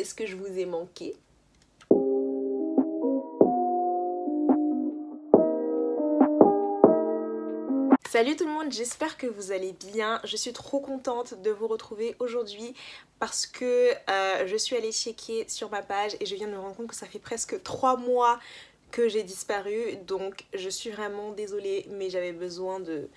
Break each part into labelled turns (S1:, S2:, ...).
S1: Est-ce que je vous ai manqué? Salut tout le monde, j'espère que vous allez bien. Je suis trop contente de vous retrouver aujourd'hui parce que je suis allée checker sur ma page et je viens de me rendre compte que ça fait presque 3 mois que j'ai disparu. Donc je suis vraiment désolée, mais j'avais besoin de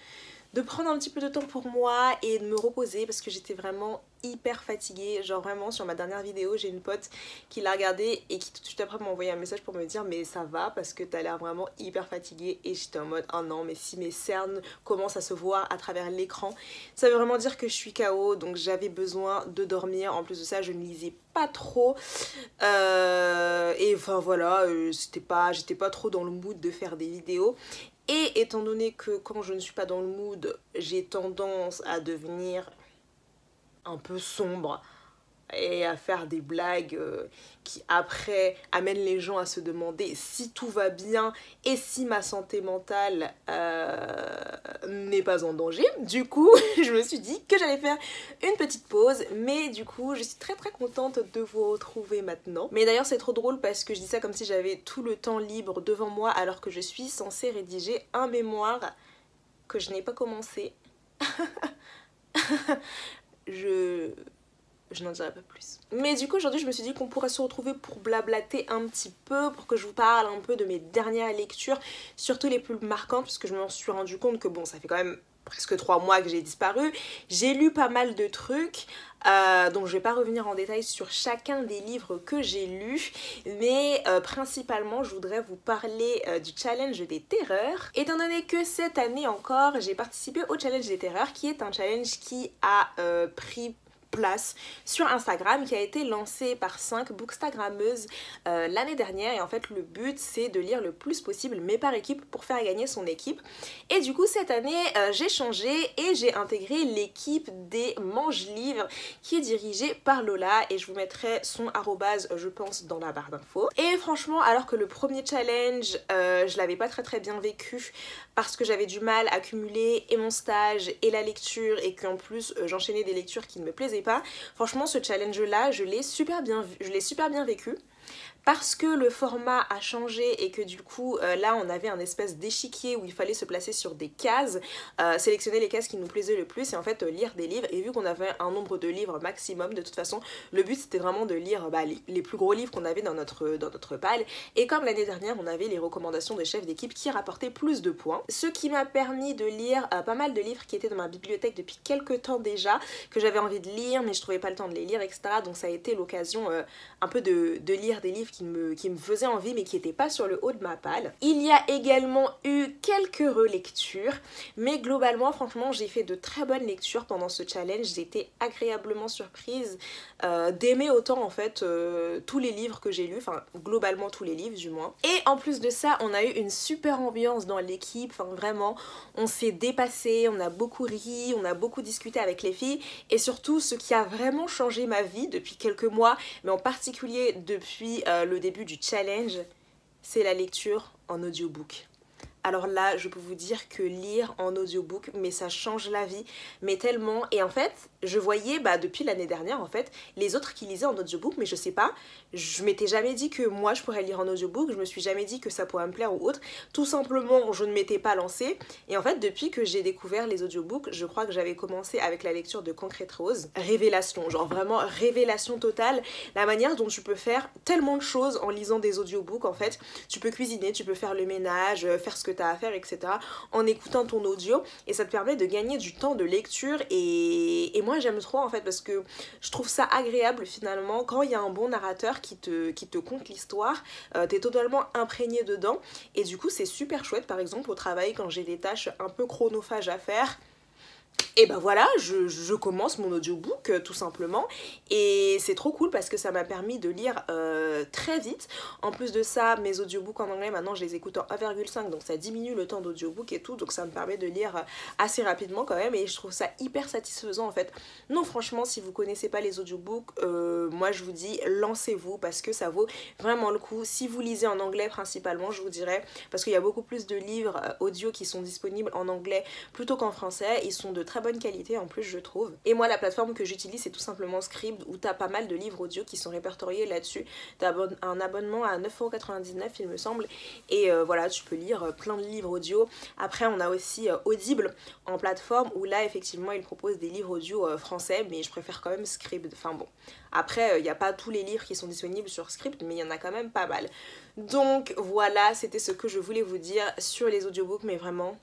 S1: prendre un petit peu de temps pour moi et de me reposer parce que j'étais vraiment hyper fatiguée. Genre vraiment sur ma dernière vidéo, j'ai une pote qui l'a regardée et qui tout de suite après m'a envoyé un message pour me dire mais ça va parce que t'as l'air vraiment hyper fatiguée. Et j'étais en mode oh non, mais si mes cernes commencent à se voir à travers l'écran, ça veut vraiment dire que je suis KO. Donc j'avais besoin de dormir. En plus de ça, je ne lisais pas trop et enfin voilà, j'étais pas trop dans le mood de faire des vidéos. Et étant donné que quand je ne suis pas dans le mood, j'ai tendance à devenir un peu sombre et à faire des blagues qui après amènent les gens à se demander si tout va bien et si ma santé mentale n'est pas en danger. Du coup, je me suis dit que j'allais faire une petite pause, mais du coup, je suis très contente de vous retrouver maintenant. Mais d'ailleurs, c'est trop drôle parce que je dis ça comme si j'avais tout le temps libre devant moi alors que je suis censée rédiger un mémoire que je n'ai pas commencé. Je n'en dirai pas plus. Mais du coup aujourd'hui je me suis dit qu'on pourrait se retrouver pour blablater un petit peu, pour que je vous parle un peu de mes dernières lectures, surtout les plus marquantes, parce que je me suis rendu compte que bon, ça fait quand même presque 3 mois que j'ai disparu. J'ai lu pas mal de trucs, donc je vais pas revenir en détail sur chacun des livres que j'ai lus, mais principalement je voudrais vous parler du challenge des terreurs. Étant donné que cette année encore j'ai participé au challenge des terreurs, qui est un challenge qui a pris place sur Instagram, qui a été lancé par 5 bookstagrammeuses l'année dernière. Et en fait le but c'est de lire le plus possible mais par équipe pour faire gagner son équipe. Et du coup cette année j'ai changé et j'ai intégré l'équipe des Mange-Livres qui est dirigée par Lola, et je vous mettrai son arrobase je pense dans la barre d'infos. Et franchement, alors que le premier challenge je l'avais pas très bien vécu parce que j'avais du mal à cumuler et mon stage et la lecture, et qu'en plus j'enchaînais des lectures qui ne me plaisaient pas. Franchement ce challenge là je l'ai super bien vécu parce que le format a changé et que du coup là on avait un espèce d'échiquier où il fallait se placer sur des cases, sélectionner les cases qui nous plaisaient le plus et en fait lire des livres. Et vu qu'on avait un nombre de livres maximum, de toute façon le but c'était vraiment de lire les plus gros livres qu'on avait dans notre palle. Et comme l'année dernière on avait les recommandations des chefs d'équipe qui rapportaient plus de points, ce qui m'a permis de lire pas mal de livres qui étaient dans ma bibliothèque depuis quelques temps déjà, que j'avais envie de lire mais je trouvais pas le temps de les lire, etc. Donc ça a été l'occasion un peu de lire des livres qui me faisaient envie mais qui n'étaient pas sur le haut de ma palle. Il y a également eu quelques relectures, mais globalement franchement j'ai fait de très bonnes lectures pendant ce challenge. J'ai été agréablement surprise d'aimer autant en fait tous les livres que j'ai lus, enfin globalement tous les livres du moins. Et en plus de ça on a eu une super ambiance dans l'équipe, enfin vraiment on s'est dépassé, on a beaucoup ri, on a beaucoup discuté avec les filles. Et surtout ce qui a vraiment changé ma vie depuis quelques mois, mais en particulier depuis le début du challenge, c'est la lecture en audiobook. Alors là, je peux vous dire que lire en audiobook, mais ça change la vie, mais tellement. Et en fait, je voyais depuis l'année dernière en fait les autres qui lisaient en audiobook, mais je sais pas, je m'étais jamais dit que moi je pourrais lire en audiobook, je me suis jamais dit que ça pourrait me plaire ou autre. Tout simplement, je ne m'étais pas lancée. Et en fait, depuis que j'ai découvert les audiobooks, je crois que j'avais commencé avec la lecture de Concrète Rose. Révélation, genre vraiment révélation totale. La manière dont tu peux faire tellement de choses en lisant des audiobooks en fait. Tu peux cuisiner, tu peux faire le ménage, faire ce que t'as à faire, etc. en écoutant ton audio, et ça te permet de gagner du temps de lecture. Et moi j'aime trop en fait parce que je trouve ça agréable finalement quand il y a un bon narrateur qui te conte l'histoire, t'es totalement imprégné dedans, et du coup c'est super chouette. Par exemple au travail quand j'ai des tâches un peu chronophages à faire, et ben voilà, je commence mon audiobook tout simplement, et c'est trop cool parce que ça m'a permis de lire très vite. En plus de ça, mes audiobooks en anglais maintenant je les écoute en 1,5, donc ça diminue le temps d'audiobook et tout, donc ça me permet de lire assez rapidement quand même, et je trouve ça hyper satisfaisant en fait. Non franchement, si vous connaissez pas les audiobooks, moi je vous dis lancez-vous parce que ça vaut vraiment le coup. Si vous lisez en anglais principalement, je vous dirais, parce qu'il y a beaucoup plus de livres audio qui sont disponibles en anglais plutôt qu'en français, ils sont de de très bonne qualité en plus je trouve. Et moi la plateforme que j'utilise c'est tout simplement Scribd où t'as pas mal de livres audio qui sont répertoriés là-dessus. T'as un abonnement à 9,99€ il me semble et voilà tu peux lire plein de livres audio. Après on a aussi Audible en plateforme où là effectivement ils proposent des livres audio français mais je préfère quand même Scribd. Enfin bon, après il n'y a pas tous les livres qui sont disponibles sur Scribd mais il y en a quand même pas mal. Donc voilà, c'était ce que je voulais vous dire sur les audiobooks, mais vraiment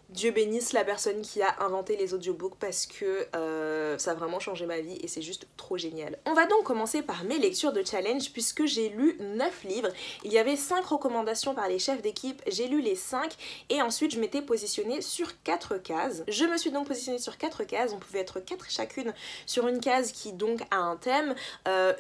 S1: Dieu bénisse la personne qui a inventé les audiobooks parce que ça a vraiment changé ma vie et c'est juste trop génial. On va donc commencer par mes lectures de challenge puisque j'ai lu 9 livres. Il y avait 5 recommandations par les chefs d'équipe, j'ai lu les 5 et ensuite je m'étais positionnée sur 4 cases. Je me suis donc positionnée sur 4 cases, on pouvait être 4 chacune sur une case qui donc a un thème.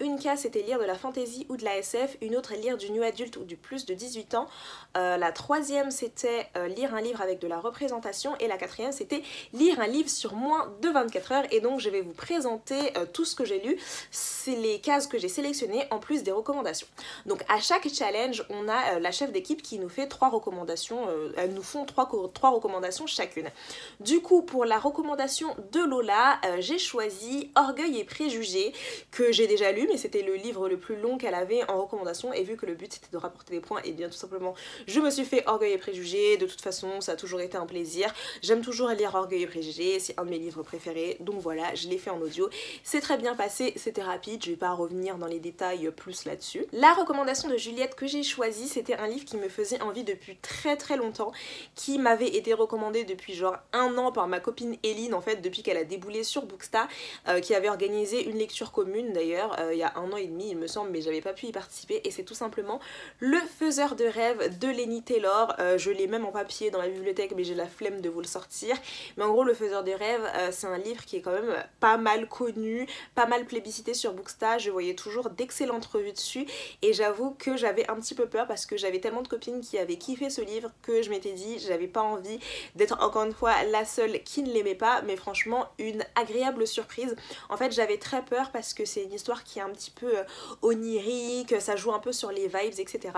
S1: Une case c'était lire de la fantasy ou de la SF, une autre lire du new adulte ou du plus de 18 ans. La troisième c'était lire un livre avec de la représentation et la quatrième c'était lire un livre sur moins de 24 heures et donc je vais vous présenter tout ce que j'ai lu, c'est les cases que j'ai sélectionnées en plus des recommandations. Donc à chaque challenge on a la chef d'équipe qui nous fait 3 recommandations, elles nous font 3 recommandations chacune. Du coup pour la recommandation de Lola j'ai choisi Orgueil et Préjugés que j'ai déjà lu mais c'était le livre le plus long qu'elle avait en recommandation et vu que le but c'était de rapporter des points et bien tout simplement je me suis fait Orgueil et Préjugés. De toute façon ça a toujours été un plaisir. J'aime toujours lire Orgueil et Préjugés, c'est un de mes livres préférés, donc voilà, je l'ai fait en audio. C'est très bien passé, c'était rapide, je vais pas revenir dans les détails plus là-dessus. La recommandation de Juliette que j'ai choisie, c'était un livre qui me faisait envie depuis très longtemps, qui m'avait été recommandé depuis genre 1 an par ma copine Eline, en fait, depuis qu'elle a déboulé sur Booksta, qui avait organisé une lecture commune d'ailleurs, il y a 1 an et demi il me semble, mais j'avais pas pu y participer, et c'est tout simplement Le Faiseur de rêves de Laini Taylor. Je l'ai même en papier dans la bibliothèque, mais j'ai la flemme de vous le sortir. Mais en gros, Le Faiseur des rêves, c'est un livre qui est quand même pas mal connu, pas mal plébiscité sur Booksta. Je voyais toujours d'excellentes revues dessus et j'avoue que j'avais un petit peu peur parce que j'avais tellement de copines qui avaient kiffé ce livre que je m'étais dit j'avais pas envie d'être encore une fois la seule qui ne l'aimait pas, mais franchement une agréable surprise. En fait j'avais très peur parce que c'est une histoire qui est un petit peu onirique, ça joue un peu sur les vibes etc.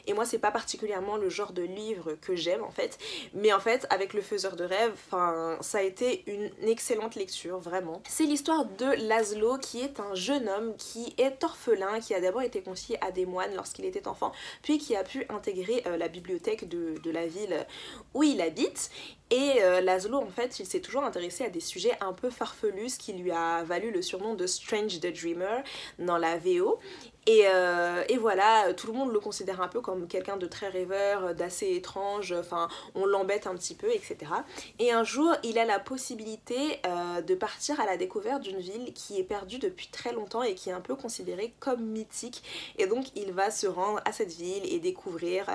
S1: Et moi c'est pas particulièrement le genre de livre que j'aime en fait, mais en fait avec Le Faiseur de rêves, enfin ça a été une excellente lecture vraiment. C'est l'histoire de Laszlo qui est un jeune homme qui est orphelin, qui a d'abord été confié à des moines lorsqu'il était enfant, puis qui a pu intégrer la bibliothèque de la ville où il habite. Et Laszlo en fait il s'est toujours intéressé à des sujets un peu farfelus, ce qui lui a valu le surnom de Strange the Dreamer dans la VO. Et voilà, tout le monde le considère un peu comme quelqu'un de très rêveur, d'assez étrange, enfin on l'embête un petit peu, etc. Et un jour, il a la possibilité de partir à la découverte d'une ville qui est perdue depuis très longtemps et qui est un peu considérée comme mythique. Et donc il va se rendre à cette ville et découvrir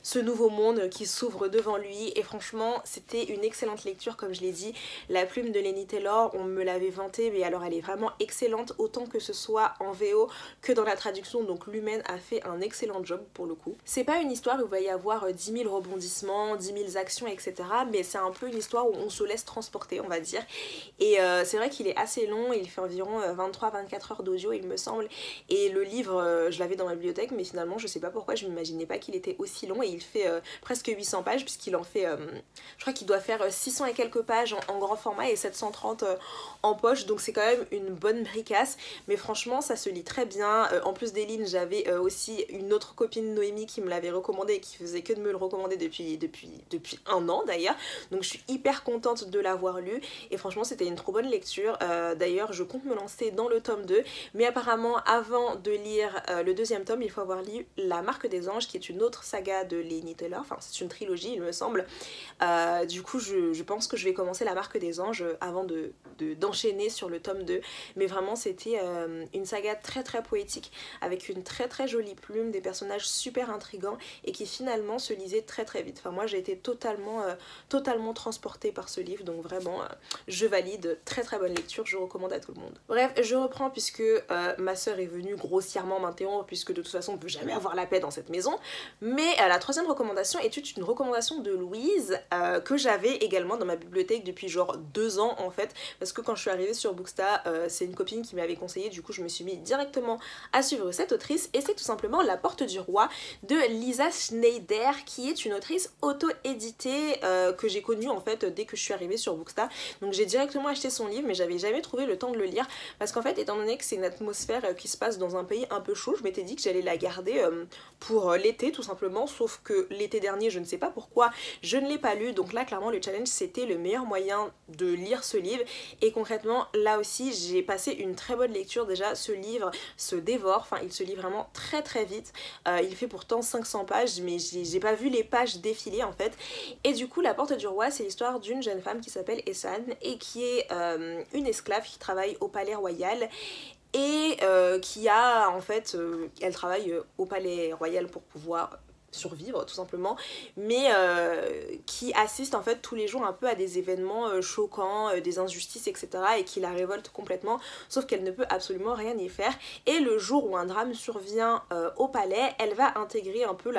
S1: ce nouveau monde qui s'ouvre devant lui. Et franchement, c'était une excellente lecture, comme je l'ai dit. La plume de Laini Taylor, on me l'avait vantée, mais alors elle est vraiment excellente, autant que ce soit en VO que dans la traduction, donc Lumen a fait un excellent job pour le coup. C'est pas une histoire où il va y avoir 10 000 rebondissements, 10 000 actions, etc. Mais c'est un peu une histoire où on se laisse transporter, on va dire. Et c'est vrai qu'il est assez long, il fait environ 23-24 heures d'audio, il me semble. Et le livre, je l'avais dans ma bibliothèque, mais finalement, je sais pas pourquoi, je m'imaginais pas qu'il était aussi long. Et il fait presque 800 pages, puisqu'il en fait, je crois qu'il doit faire 600 et quelques pages en grand format et 730 en poche. Donc c'est quand même une bonne bricasse. Mais franchement, ça se lit très bien. En plus d'Eline, j'avais aussi une autre copine, Noémie, qui me l'avait recommandé et qui faisait que de me le recommander depuis 1 an d'ailleurs. Donc je suis hyper contente de l'avoir lu et franchement c'était une trop bonne lecture. D'ailleurs je compte me lancer dans le tome 2, mais apparemment avant de lire le 2e tome il faut avoir lu La Marque des Anges, qui est une autre saga de Laini Taylor, enfin c'est une trilogie il me semble. Du coup je pense que je vais commencer La Marque des Anges avant d'enchaîner sur le tome 2, mais vraiment c'était une saga très poétique avec une très jolie plume, des personnages super intrigants et qui finalement se lisaient très vite. Enfin moi j'ai été totalement transportée par ce livre, donc vraiment je valide, très bonne lecture, je recommande à tout le monde. Bref, je reprends puisque ma soeur est venue grossièrement m'interrompre puisque de toute façon on peut jamais avoir la paix dans cette maison, mais la 3e recommandation est une recommandation de Louise que j'avais également dans ma bibliothèque depuis genre 2 ans en fait, parce que quand je suis arrivée sur Booksta, c'est une copine qui m'avait conseillé, du coup je me suis mis directement à suivre cette autrice, et c'est tout simplement La Porte du Roi de Lisa Schneider, qui est une autrice auto-éditée que j'ai connue en fait dès que je suis arrivée sur Booksta. Donc j'ai directement acheté son livre, mais j'avais jamais trouvé le temps de le lire, parce qu'en fait étant donné que c'est une atmosphère qui se passe dans un pays un peu chaud, je m'étais dit que j'allais la garder pour l'été tout simplement, sauf que l'été dernier, je ne sais pas pourquoi, je ne l'ai pas lu. Donc là clairement le challenge c'était le meilleur moyen de lire ce livre, et concrètement là aussi j'ai passé une très bonne lecture. Déjà ce livre se dévore, enfin il se lit vraiment très très vite, il fait pourtant 500 pages mais j'ai pas vu les pages défiler en fait. Et du coup La Porte du Roi, c'est l'histoire d'une jeune femme qui s'appelle Essan et qui est une esclave qui travaille au palais royal, et qui a en fait, elle travaille au palais royal pour pouvoir survivre tout simplement, mais qui assiste en fait tous les jours un peu à des événements choquants, des injustices, etc., et qui la révolte complètement, sauf qu'elle ne peut absolument rien y faire. Et le jour où un drame survient au palais, elle va intégrer un peu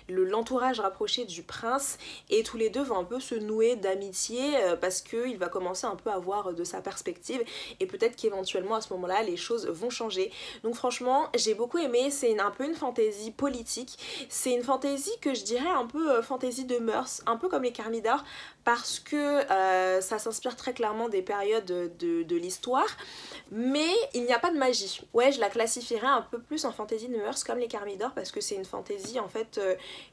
S1: l'entourage rapproché du prince, et tous les deux vont un peu se nouer d'amitié parce qu'il va commencer un peu à voir de sa perspective, et peut-être qu'éventuellement à ce moment-là les choses vont changer. Donc franchement j'ai beaucoup aimé, c'est un peu une fantaisie politique, c'est une fantaisie que je dirais un peu fantaisie de mœurs, un peu comme les Thermidor, parce que ça s'inspire très clairement des périodes de l'histoire, mais il n'y a pas de magie. Ouais, je la classifierais un peu plus en fantaisie de mœurs comme les Thermidor, parce que c'est une fantaisie en fait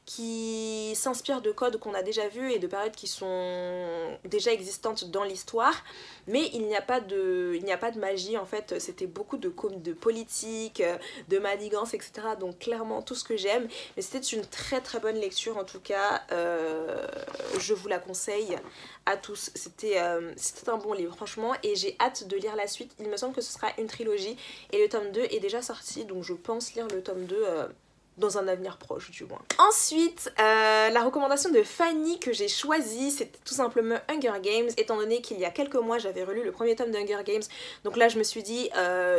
S1: qui s'inspire de codes qu'on a déjà vus et de périodes qui sont déjà existantes dans l'histoire, mais il n'y a pas de magie en fait. C'était beaucoup de politique, de manigance, etc. Donc clairement tout ce que j'aime, mais c'était une très très bonne lecture en tout cas, je vous la conseille à tous. C'était un bon livre franchement, et j'ai hâte de lire la suite. Il me semble que ce sera une trilogie et le tome 2 est déjà sorti, donc je pense lire le tome 2 dans un avenir proche du moins. Ensuite, la recommandation de Fanny que j'ai choisie, c'était tout simplement Hunger Games, étant donné qu'il y a quelques mois j'avais relu le premier tome de Hunger Games, donc là je me suis dit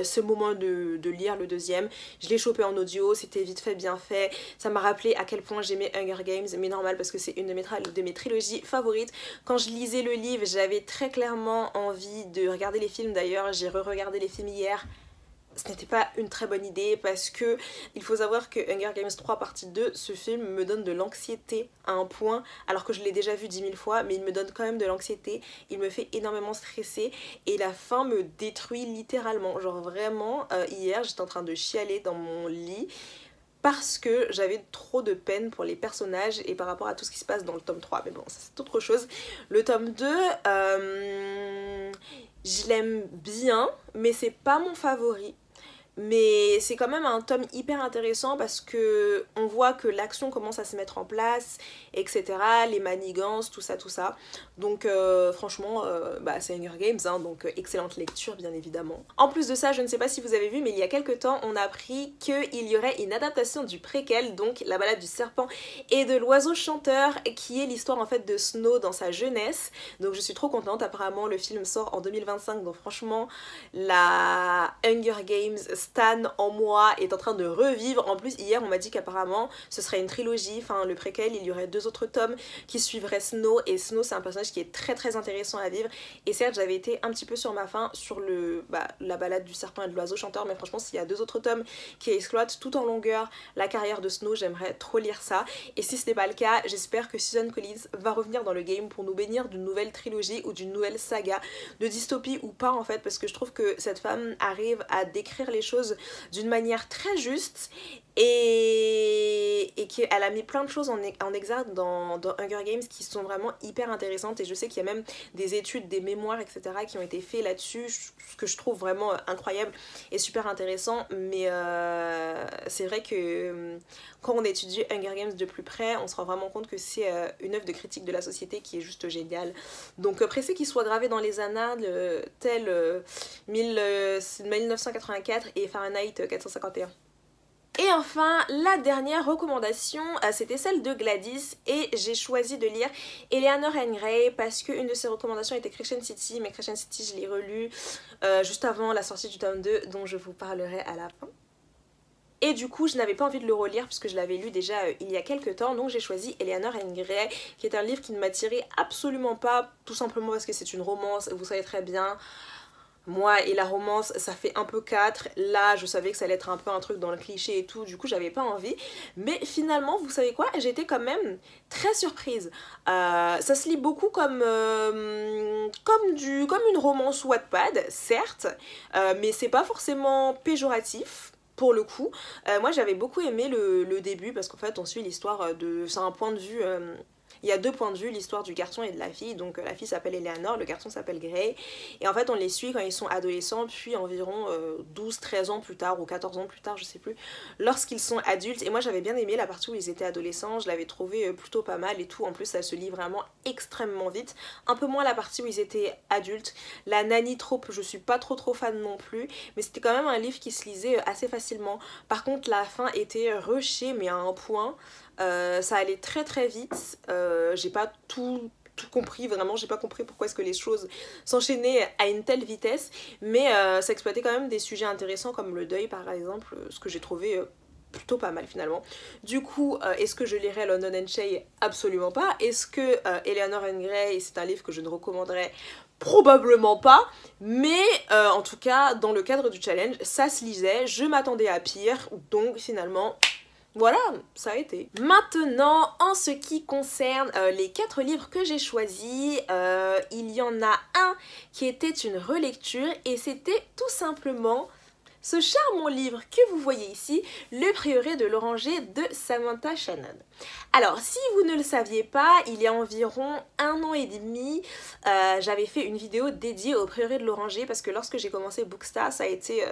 S1: c'est le moment de lire le deuxième. Je l'ai chopé en audio, c'était vite fait, bien fait, ça m'a rappelé à quel point j'aimais Hunger Games, mais normal parce que c'est une de mes trilogies favorites. Quand je lisais le livre, j'avais très clairement envie de regarder les films, d'ailleurs j'ai re-regardé les films hier. Ce n'était pas une très bonne idée parce que il faut savoir que Hunger Games 3 partie 2, ce film me donne de l'anxiété à un point, alors que je l'ai déjà vu 10 000 fois, mais il me donne quand même de l'anxiété, il me fait énormément stresser, et la fin me détruit littéralement. Genre vraiment, hier j'étais en train de chialer dans mon lit parce que j'avais trop de peine pour les personnages et par rapport à tout ce qui se passe dans le tome 3. Mais bon, ça c'est autre chose. Le tome 2, je l'aime bien, mais c'est pas mon favori. Mais c'est quand même un tome hyper intéressant parce que on voit que l'action commence à se mettre en place, etc. Les manigances, tout ça, tout ça. Donc franchement, c'est Hunger Games, hein, donc excellente lecture bien évidemment. En plus de ça, je ne sais pas si vous avez vu, mais il y a quelques temps, on a appris qu'il y aurait une adaptation du préquel, donc La Balade du serpent et de l'oiseau chanteur, qui est l'histoire en fait de Snow dans sa jeunesse. Donc je suis trop contente, apparemment le film sort en 2025, donc franchement la Hunger Games Stan en moi est en train de revivre. En plus hier on m'a dit qu'apparemment ce serait une trilogie, enfin le préquel, il y aurait 2 autres tomes qui suivraient Snow, et Snow c'est un personnage qui est très très intéressant à vivre. Et certes j'avais été un petit peu sur ma faim sur La Balade du serpent et de l'oiseau chanteur, mais franchement s'il y a 2 autres tomes qui exploitent tout en longueur la carrière de Snow, j'aimerais trop lire ça. Et si ce n'est pas le cas, j'espère que Susan Collins va revenir dans le game pour nous bénir d'une nouvelle trilogie ou d'une nouvelle saga, de dystopie ou pas en fait, parce que je trouve que cette femme arrive à décrire les choses d'une manière très juste, et qu'elle a mis plein de choses en exergue dans Hunger Games qui sont vraiment hyper intéressantes. Et je sais qu'il y a même des études, des mémoires, etc. qui ont été faits là-dessus, ce que je trouve vraiment incroyable et super intéressant. Mais c'est vrai que quand on étudie Hunger Games de plus près, on se rend vraiment compte que c'est une œuvre de critique de la société qui est juste géniale. Donc pressé qu'il soit gravé dans les annales tel 1984 et Fahrenheit 451. Et enfin, la dernière recommandation, c'était celle de Gladys, et j'ai choisi de lire Eleanor and Gray parce qu'une de ses recommandations était Crescent City, mais Crescent City je l'ai relu juste avant la sortie du tome 2 dont je vous parlerai à la fin. Et du coup je n'avais pas envie de le relire puisque je l'avais lu déjà il y a quelques temps, donc j'ai choisi Eleanor and Gray, qui est un livre qui ne m'attirait absolument pas, tout simplement parce que c'est une romance, vous savez très bien. Moi et la romance, ça fait un peu 4. Là, je savais que ça allait être un peu un truc dans le cliché et tout. Du coup, j'avais pas envie. Mais finalement, vous savez quoi? J'étais quand même très surprise. Ça se lit beaucoup comme une romance Wattpad, certes. Mais c'est pas forcément péjoratif. Pour le coup, moi j'avais beaucoup aimé le début parce qu'en fait on suit l'histoire de... C'est un point de vue... il y a 2 points de vue, l'histoire du garçon et de la fille. Donc la fille s'appelle Eleanor, le garçon s'appelle Gray. Et en fait on les suit quand ils sont adolescents, puis environ 12-13 ans plus tard ou 14 ans plus tard, je sais plus, lorsqu'ils sont adultes. Et moi j'avais bien aimé la partie où ils étaient adolescents, je l'avais trouvé plutôt pas mal et tout. En plus ça se lit vraiment extrêmement vite. Un peu moins la partie où ils étaient adultes. La nanny trope, je suis pas trop fan non plus. Mais c'était quand même un livre qui se lisait assez facilement. Par contre la fin était rushée mais à un point... ça allait très vite, j'ai pas tout compris, vraiment j'ai pas compris pourquoi est-ce que les choses s'enchaînaient à une telle vitesse, mais ça exploitait quand même des sujets intéressants comme le deuil par exemple, ce que j'ai trouvé plutôt pas mal finalement. Du coup, est-ce que je lirai London and Shay? Absolument pas. Est-ce que Eleanor and Gray, c'est un livre que je ne recommanderais? Probablement pas, mais en tout cas dans le cadre du challenge ça se lisait, je m'attendais à pire, donc finalement... Voilà, ça a été. Maintenant, en ce qui concerne les 4 livres que j'ai choisis, il y en a un qui était une relecture et c'était tout simplement ce charmant livre que vous voyez ici, Le Prieuré de l'Oranger de Samantha Shannon. Alors, si vous ne le saviez pas, il y a environ 1 an et demi, j'avais fait une vidéo dédiée au Prieuré de l'Oranger parce que lorsque j'ai commencé Bookstar, ça a été...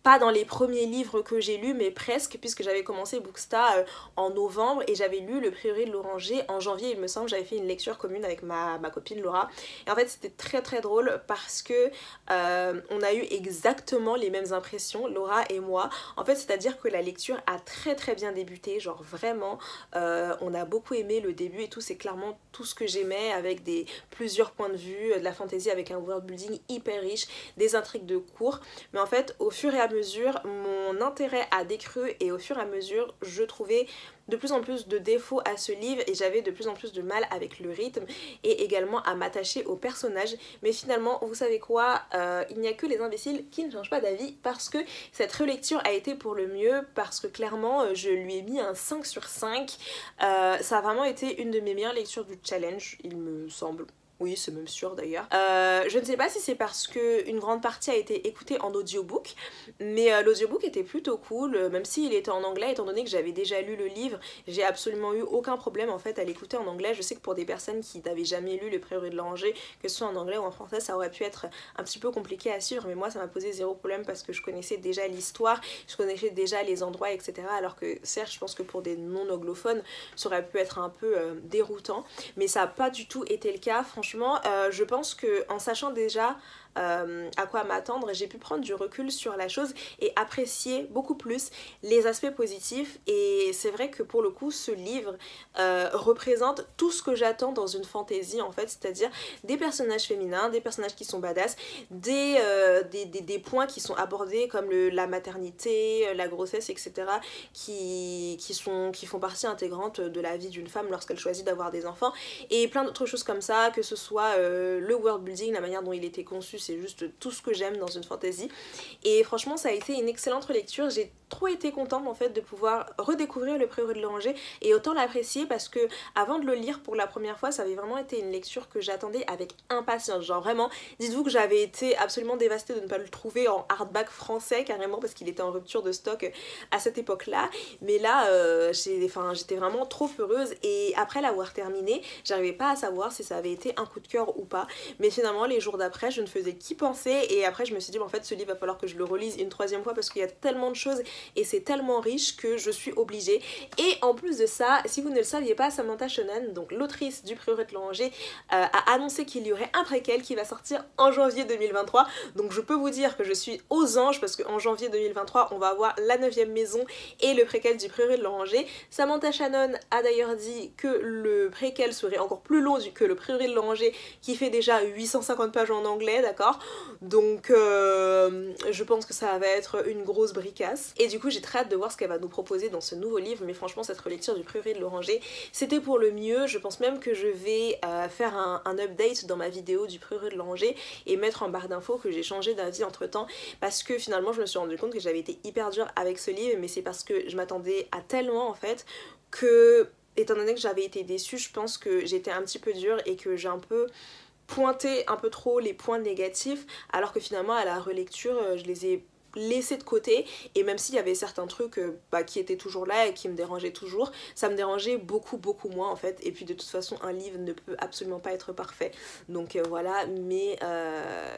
S1: pas dans les premiers livres que j'ai lus, mais presque, puisque j'avais commencé Bookstar en novembre et j'avais lu Le Prieuré de l'Oranger en janvier, il me semble. J'avais fait une lecture commune avec ma copine Laura. Et en fait, c'était très drôle parce que on a eu exactement les mêmes impressions, Laura et moi. En fait, c'est-à-dire que la lecture a très bien débuté, genre vraiment. On a beaucoup aimé le début et tout, c'est clairement tout ce que j'aimais, avec plusieurs points de vue, de la fantasy avec un world building hyper riche, des intrigues de cours. Mais en fait, au fur et à mesure, mon intérêt a décru et au fur et à mesure, je trouvais de plus en plus de défauts à ce livre et j'avais de plus en plus de mal avec le rythme et également à m'attacher aux personnages. Mais finalement, vous savez quoi, il n'y a que les imbéciles qui ne changent pas d'avis parce que cette relecture a été pour le mieux, parce que clairement, je lui ai mis un 5 sur 5. Ça a vraiment été une de mes meilleures lectures du challenge, il me semble. Oui, c'est même sûr d'ailleurs. Je ne sais pas si c'est parce qu'une grande partie a été écoutée en audiobook, mais l'audiobook était plutôt cool, même s'il était en anglais, étant donné que j'avais déjà lu le livre, j'ai absolument eu aucun problème en fait à l'écouter en anglais. Je sais que pour des personnes qui n'avaient jamais lu Le Prieuré de l'Oranger, que ce soit en anglais ou en français, ça aurait pu être un petit peu compliqué à suivre, mais moi ça m'a posé 0 problème parce que je connaissais déjà l'histoire, je connaissais déjà les endroits, etc. Alors que certes, je pense que pour des non-anglophones, ça aurait pu être un peu déroutant, mais ça n'a pas du tout été le cas. Franchement, je pense qu'en sachant déjà à quoi m'attendre, j'ai pu prendre du recul sur la chose et apprécier beaucoup plus les aspects positifs. Et c'est vrai que pour le coup, ce livre représente tout ce que j'attends dans une fantasy en fait, c'est-à-dire des personnages féminins, des personnages qui sont badass, des points qui sont abordés comme la maternité, la grossesse, etc. qui font partie intégrante de la vie d'une femme lorsqu'elle choisit d'avoir des enfants, et plein d'autres choses comme ça, que ce soit le world building, la manière dont il était conçu, c'est juste tout ce que j'aime dans une fantasy. Et franchement ça a été une excellente relecture, j'ai trop été contente en fait de pouvoir redécouvrir Le Prieuré de l'Oranger et autant l'apprécier parce que avant de le lire pour la première fois, ça avait vraiment été une lecture que j'attendais avec impatience. Genre vraiment, dites-vous que j'avais été absolument dévastée de ne pas le trouver en hardback français carrément parce qu'il était en rupture de stock à cette époque-là. Mais là, j'étais vraiment trop heureuse et après l'avoir terminé, j'arrivais pas à savoir si ça avait été un coup de cœur ou pas. Mais finalement, les jours d'après, je ne faisais qu'y penser et après je me suis dit, en fait, ce livre va falloir que je le relise une 3e fois parce qu'il y a tellement de choses et c'est tellement riche que je suis obligée. Et en plus de ça, si vous ne le saviez pas, Samantha Shannon, donc l'autrice du Prieuré de l'Oranger, a annoncé qu'il y aurait un préquel qui va sortir en janvier 2023. Donc je peux vous dire que je suis aux anges parce qu'en janvier 2023, on va avoir la 9e maison et le préquel du Prieuré de l'Oranger. Samantha Shannon a d'ailleurs dit que le préquel serait encore plus long que le Prieuré de l'Oranger qui fait déjà 850 pages en anglais, d'accord? d'accord. Donc je pense que ça va être une grosse bricasse. Et du coup j'ai très hâte de voir ce qu'elle va nous proposer dans ce nouveau livre. Mais franchement cette relecture du Prieuré de l'Oranger, c'était pour le mieux. Je pense même que je vais faire un update dans ma vidéo du Prieuré de l'Oranger et mettre en barre d'infos que j'ai changé d'avis entre temps, parce que finalement je me suis rendu compte que j'avais été hyper dure avec ce livre, mais c'est parce que je m'attendais à tellement en fait que, étant donné que j'avais été déçue, je pense que j'étais un petit peu dure et que j'ai un peu pointé un peu trop les points négatifs, alors que finalement à la relecture je les ai laissés de côté, et même s'il y avait certains trucs qui étaient toujours là et qui me dérangeaient toujours, ça me dérangeait beaucoup moins en fait. Et puis de toute façon un livre ne peut absolument pas être parfait, donc voilà. Mais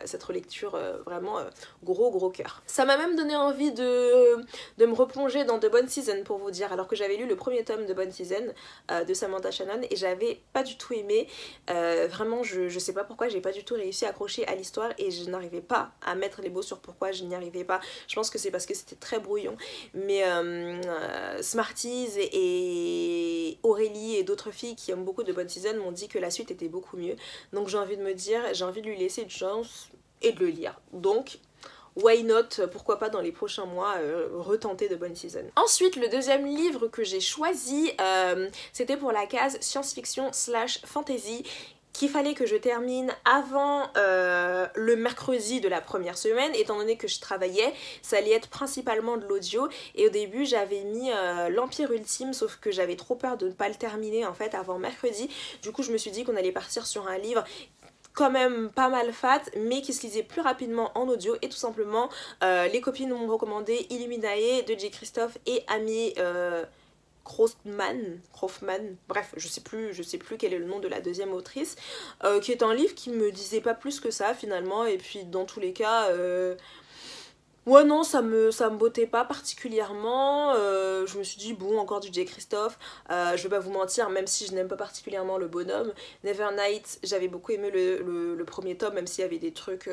S1: cette relecture vraiment gros cœur. Ça m'a même donné envie de me replonger dans The Bone Season, pour vous dire, alors que j'avais lu le premier tome de Bone Season de Samantha Shannon et j'avais pas du tout aimé. Vraiment je sais pas pourquoi j'ai pas du tout réussi à accrocher à l'histoire, et je n'arrivais pas à mettre les mots sur pourquoi je n'y arrivais pas. Je pense que c'est parce que c'était très brouillon, mais Smarties et Aurélie et d'autres filles qui aiment beaucoup de Bone Season m'ont dit que la suite était beaucoup mieux, donc j'ai envie de me dire, j'ai envie de lui laisser une chance et de le lire. Donc why not, pourquoi pas dans les prochains mois retenter de Bone Season. Ensuite le deuxième livre que j'ai choisi, c'était pour la case science-fiction / fantasy, qu'il fallait que je termine avant le mercredi de la première semaine, étant donné que je travaillais. Ça allait être principalement de l'audio, et au début j'avais mis l'Empire Ultime, sauf que j'avais trop peur de ne pas le terminer en fait avant mercredi. Du coup je me suis dit qu'on allait partir sur un livre quand même pas mal fat, mais qui se lisait plus rapidement en audio, et tout simplement les copines m'ont recommandé Illuminae de J. Christophe et Amy Kaufman, bref, je sais plus quel est le nom de la deuxième autrice, qui est un livre qui me disait pas plus que ça finalement. Et puis dans tous les cas ouais non, ça me bottait pas particulièrement. Je me suis dit bon, encore du J. Christophe, je vais pas vous mentir, même si je n'aime pas particulièrement le bonhomme. Nevernight, j'avais beaucoup aimé le premier tome, même s'il y avait des trucs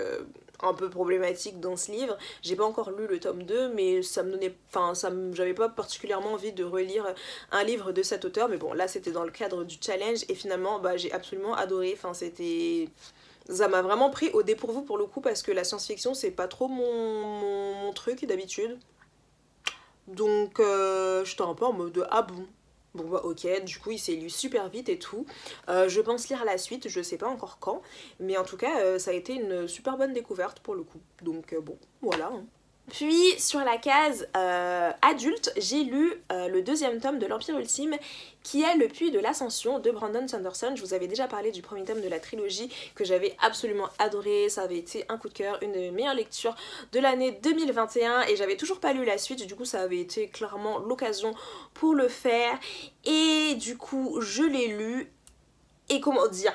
S1: un peu problématiques dans ce livre. J'ai pas encore lu le tome 2, mais ça me donnait, j'avais pas particulièrement envie de relire un livre de cet auteur, mais bon là c'était dans le cadre du challenge, et finalement j'ai absolument adoré. Ça m'a vraiment pris au dépourvu pour le coup, parce que la science-fiction c'est pas trop mon truc d'habitude. Donc j'étais un peu en mode ah bon. Bon bah ok, du coup il s'est lu super vite et tout. Je pense lire la suite, je sais pas encore quand. Mais en tout cas ça a été une super bonne découverte pour le coup. Donc bon, voilà. Puis sur la case adulte, j'ai lu le deuxième tome de l'Empire Ultime, qui est Le Puits de l'Ascension de Brandon Sanderson. Je vous avais déjà parlé du premier tome de la trilogie que j'avais absolument adoré, ça avait été un coup de cœur, une des meilleures lectures de l'année 2021, et j'avais toujours pas lu la suite, du coup ça avait été clairement l'occasion pour le faire, et du coup je l'ai lu, et comment dire,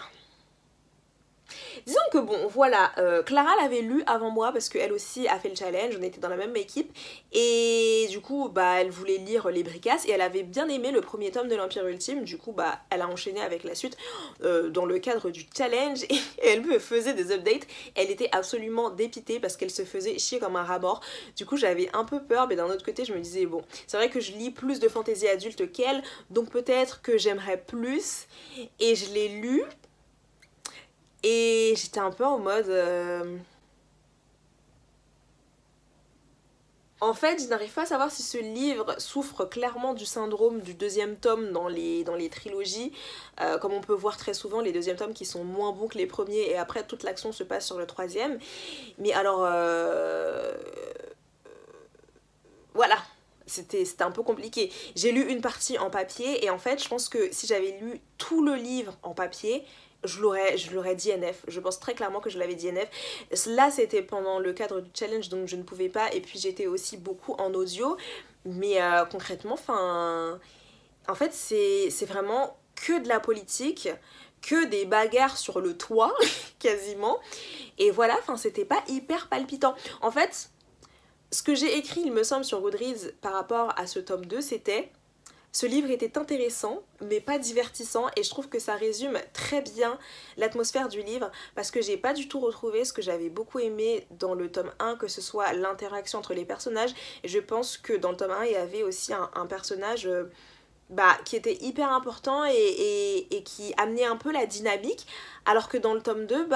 S1: disons que bon voilà, Clara l'avait lu avant moi parce qu'elle aussi a fait le challenge, on était dans la même équipe, et du coup elle voulait lire les bricasses, et elle avait bien aimé le premier tome de l'Empire Ultime. Du coup elle a enchaîné avec la suite dans le cadre du challenge, et elle me faisait des updates. Elle était absolument dépitée parce qu'elle se faisait chier comme un rat mort. Du coup j'avais un peu peur, mais d'un autre côté je me disais bon, c'est vrai que je lis plus de fantaisie adulte qu'elle, donc peut-être que j'aimerais plus, et je l'ai lu. Et j'étais un peu en mode en fait, je n'arrive pas à savoir si ce livre souffre clairement du syndrome du deuxième tome dans les trilogies. Comme on peut voir très souvent, les deuxièmes tomes qui sont moins bons que les premiers, et après toute l'action se passe sur le troisième. Mais alors voilà, c'était un peu compliqué. J'ai lu une partie en papier, et en fait je pense que si j'avais lu tout le livre en papier, je l'aurais DNF. Je pense très clairement que je l'avais DNF. Là c'était pendant le cadre du challenge, donc je ne pouvais pas, et puis j'étais aussi beaucoup en audio. Mais concrètement, en fait c'est vraiment que de la politique, que des bagarres sur le toit quasiment, et voilà, c'était pas hyper palpitant. En fait ce que j'ai écrit, il me semble, sur Goodreads par rapport à ce tome 2, c'était: ce livre était intéressant mais pas divertissant, et je trouve que ça résume très bien l'atmosphère du livre, parce que j'ai pas du tout retrouvé ce que j'avais beaucoup aimé dans le tome 1, que ce soit l'interaction entre les personnages. Et je pense que dans le tome 1 il y avait aussi un personnage qui était hyper important et qui amenait un peu la dynamique, alors que dans le tome 2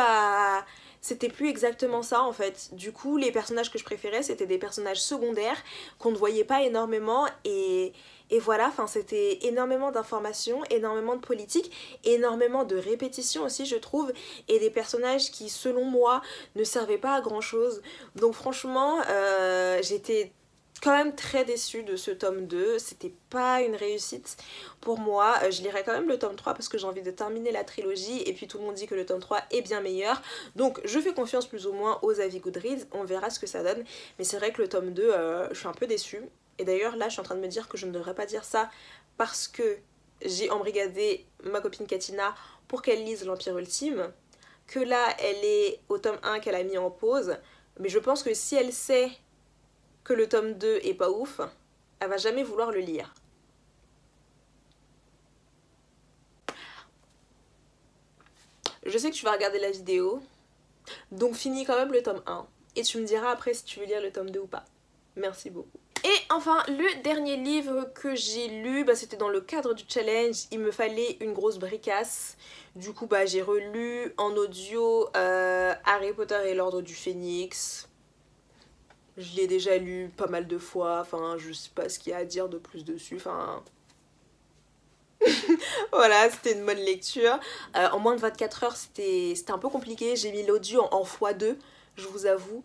S1: c'était plus exactement ça en fait. Du coup, les personnages que je préférais, c'était des personnages secondaires qu'on ne voyait pas énormément et voilà, enfin c'était énormément d'informations, énormément de politique, énormément de répétitions aussi je trouve, et des personnages qui selon moi ne servaient pas à grand chose. Donc franchement, j'étais quand même très déçue de ce tome 2, c'était pas une réussite pour moi. Je lirai quand même le tome 3 parce que j'ai envie de terminer la trilogie et puis tout le monde dit que le tome 3 est bien meilleur, donc je fais confiance plus ou moins aux avis Goodreads, on verra ce que ça donne, mais c'est vrai que le tome 2, je suis un peu déçue. Et d'ailleurs là je suis en train de me dire que je ne devrais pas dire ça parce que j'ai embrigadé ma copine Katina pour qu'elle lise l'Empire Ultime, que là elle est au tome 1 qu'elle a mis en pause, mais je pense que si elle sait que le tome 2 est pas ouf, elle va jamais vouloir le lire. Je sais que tu vas regarder la vidéo, donc finis quand même le tome 1 et tu me diras après si tu veux lire le tome 2 ou pas. Merci beaucoup. Et enfin, le dernier livre que j'ai lu, c'était dans le cadre du challenge, il me fallait une grosse bricasse. Du coup, j'ai relu en audio Harry Potter et l'Ordre du Phénix. Je l'ai déjà lu pas mal de fois, enfin je sais pas ce qu'il y a à dire de plus dessus, enfin... Voilà, c'était une bonne lecture. En moins de 24 heures, c'était un peu compliqué, j'ai mis l'audio en x2, je vous avoue.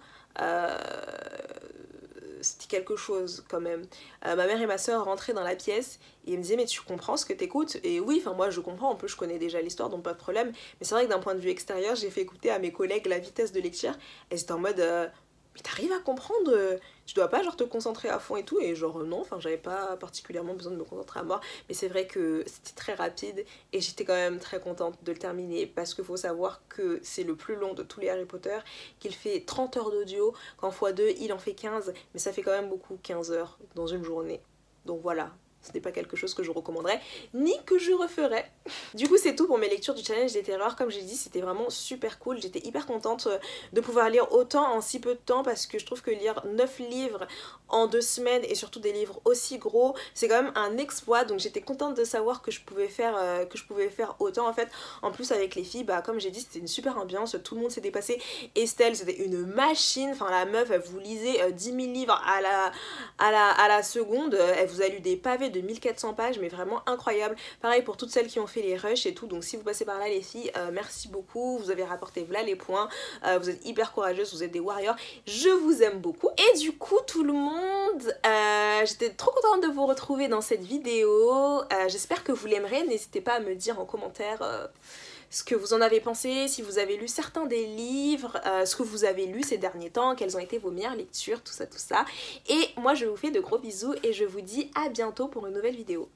S1: C'était quelque chose quand même. Ma mère et ma soeur rentraient dans la pièce et elles me disaient mais tu comprends ce que t'écoutes? Et oui, enfin moi je comprends, en plus je connais déjà l'histoire donc pas de problème, mais c'est vrai que d'un point de vue extérieur j'ai fait écouter à mes collègues la vitesse de lecture, elles étaient en mode mais t'arrives à comprendre, tu dois pas genre te concentrer à fond et tout, et genre non, enfin j'avais pas particulièrement besoin de me concentrer à mort, mais c'est vrai que c'était très rapide et j'étais quand même très contente de le terminer parce qu'il faut savoir que c'est le plus long de tous les Harry Potter, qu'il fait 30 heures d'audio, qu'en x2 il en fait 15, mais ça fait quand même beaucoup 15 heures dans une journée, donc voilà. Ce n'est pas quelque chose que je recommanderais, ni que je referais. Du coup, c'est tout pour mes lectures du challenge des terreurs. Comme j'ai dit, c'était vraiment super cool. J'étais hyper contente de pouvoir lire autant en si peu de temps parce que je trouve que lire 9 livres en 2 semaines et surtout des livres aussi gros, c'est quand même un exploit. Donc j'étais contente de savoir que je pouvais faire autant en fait. En plus, avec les filles, comme j'ai dit, c'était une super ambiance. Tout le monde s'est dépassé. Estelle, c'était une machine. Enfin, la meuf, elle vous lisait 10 000 livres à la seconde. Elle vous a lu des pavés de 1400 pages, mais vraiment incroyable. Pareil pour toutes celles qui ont fait les rushs et tout, donc si vous passez par là les filles, merci beaucoup, vous avez rapporté voilà les points, vous êtes hyper courageuses, vous êtes des warriors, je vous aime beaucoup. Et du coup tout le monde, j'étais trop contente de vous retrouver dans cette vidéo, j'espère que vous l'aimerez, n'hésitez pas à me dire en commentaire ce que vous en avez pensé, si vous avez lu certains des livres, ce que vous avez lu ces derniers temps, quelles ont été vos meilleures lectures, tout ça. Et moi je vous fais de gros bisous et je vous dis à bientôt pour une nouvelle vidéo.